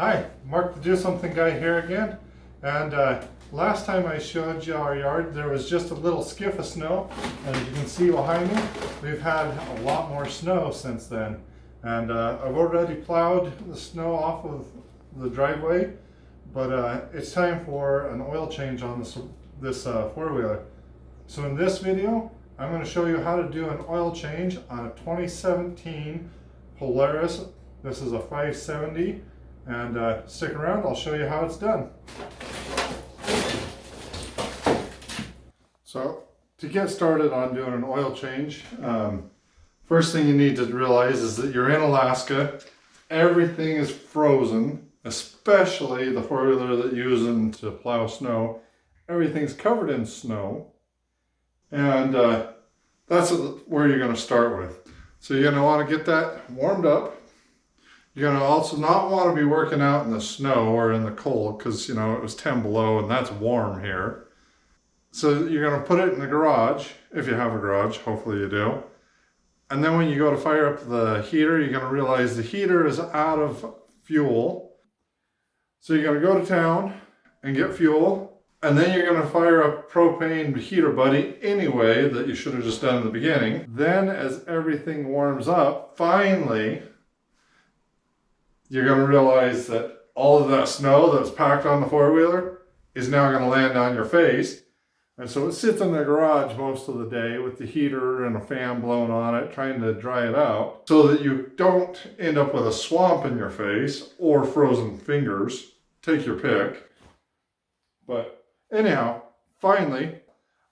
Hi, Mark the Do Something Guy here again. And last time I showed you our yard, there was just a little skiff of snow. And as you can see behind me, we've had a lot more snow since then. And I've already plowed the snow off of the driveway, but it's time for an oil change on this four-wheeler. So in this video, I'm going to show you how to do an oil change on a 2017 Polaris. This is a 570. And stick around, I'll show you how it's done. So to get started on doing an oil change, first thing you need to realize is that you're in Alaska. Everything is frozen, especially the four-wheeler that you're using to plow snow. Everything's covered in snow. And that's where you're going to start with. So you're going to want to get that warmed up. You're going to also not want to be working out in the snow or in the cold because, you know, it was 10 below and that's warm here. So you're going to put it in the garage, if you have a garage, hopefully you do. And then when you go to fire up the heater, you're going to realize the heater is out of fuel. So you're going to go to town and get fuel. And then you're going to fire up propane heater buddy anyway that you should have just done in the beginning. Then as everything warms up, finally, you're going to realize that all of that snow that's packed on the four-wheeler is now going to land on your face. And so it sits in the garage most of the day with the heater and a fan blowing on it, trying to dry it out so that you don't end up with a swamp in your face or frozen fingers. Take your pick. But anyhow, finally,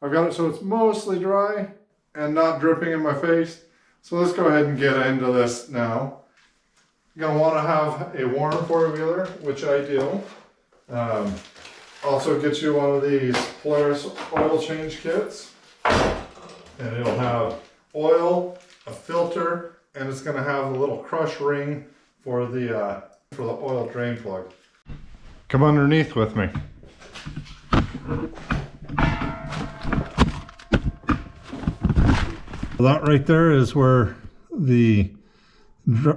I've got it so it's mostly dry and not dripping in my face. So let's go ahead and get into this now. You're going to want to have a warm four-wheeler, which I do. Also get you one of these Polaris oil change kits. And it'll have oil, a filter, and it's going to have a little crush ring for the oil drain plug. Come underneath with me. That right there is where the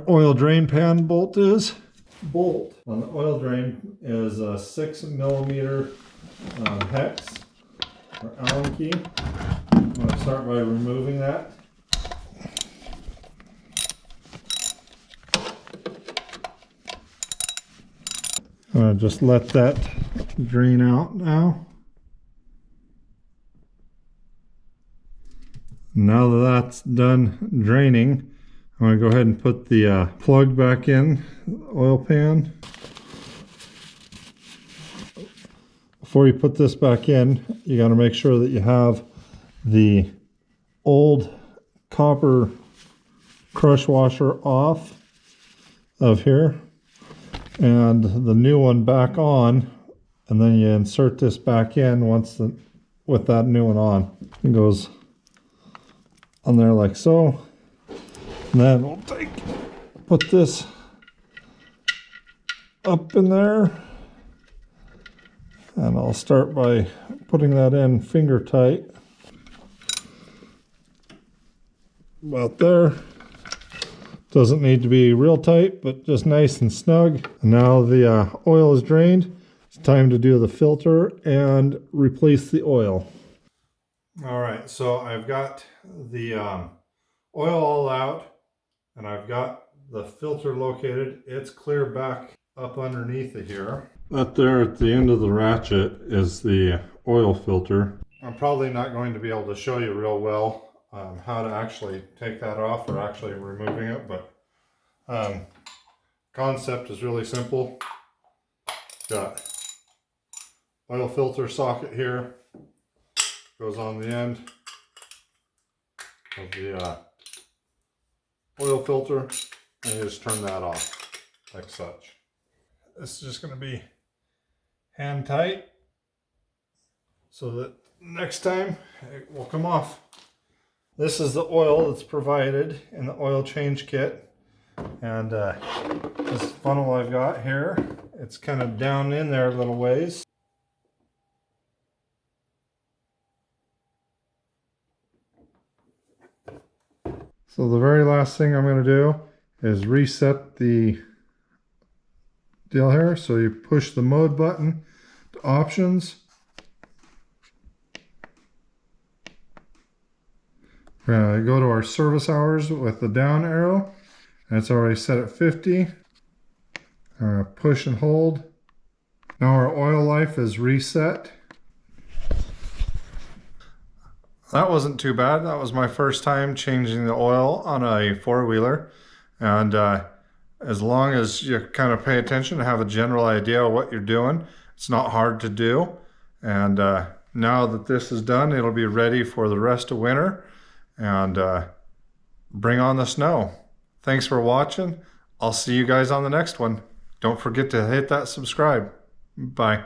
oil drain pan bolt is. Bolt on the oil drain is a 6mm hex or Allen key. I'm going to start by removing that. I'm going to just let that drain out now. Now that that's done draining, I'm going to go ahead and put the plug back in the oil pan. Before you put this back in, you got to make sure that you have the old copper crush washer off of here and the new one back on, and then you insert this back in with that new one on. It goes on there like so. And then we'll put this up in there, and I'll start by putting that in finger tight. About there. Doesn't need to be real tight, but just nice and snug. And now the oil is drained. It's time to do the filter and replace the oil. All right, so I've got the oil all out. And I've got the filter located. It's clear back up underneath it here. That there at the end of the ratchet is the oil filter. I'm probably not going to be able to show you real well how to actually take that off or actually removing it, but concept is really simple. Got oil filter socket here. Goes on the end of the oil filter, and you just turn that off like such. This is just going to be hand tight so that next time it will come off. This is the oil that's provided in the oil change kit, and this funnel I've got here, it's kind of down in there a little ways. So the very last thing I'm going to do is reset the deal here. So you push the mode button to options. We're gonna go to our service hours with the down arrow. And it's already set at 50. I'm gonna push and hold. Now our oil life is reset. That wasn't too bad. That was my first time changing the oil on a four-wheeler. And as long as you kind of pay attention and have a general idea of what you're doing, it's not hard to do. And now that this is done, it'll be ready for the rest of winter and bring on the snow. Thanks for watching. I'll see you guys on the next one. Don't forget to hit that subscribe. Bye.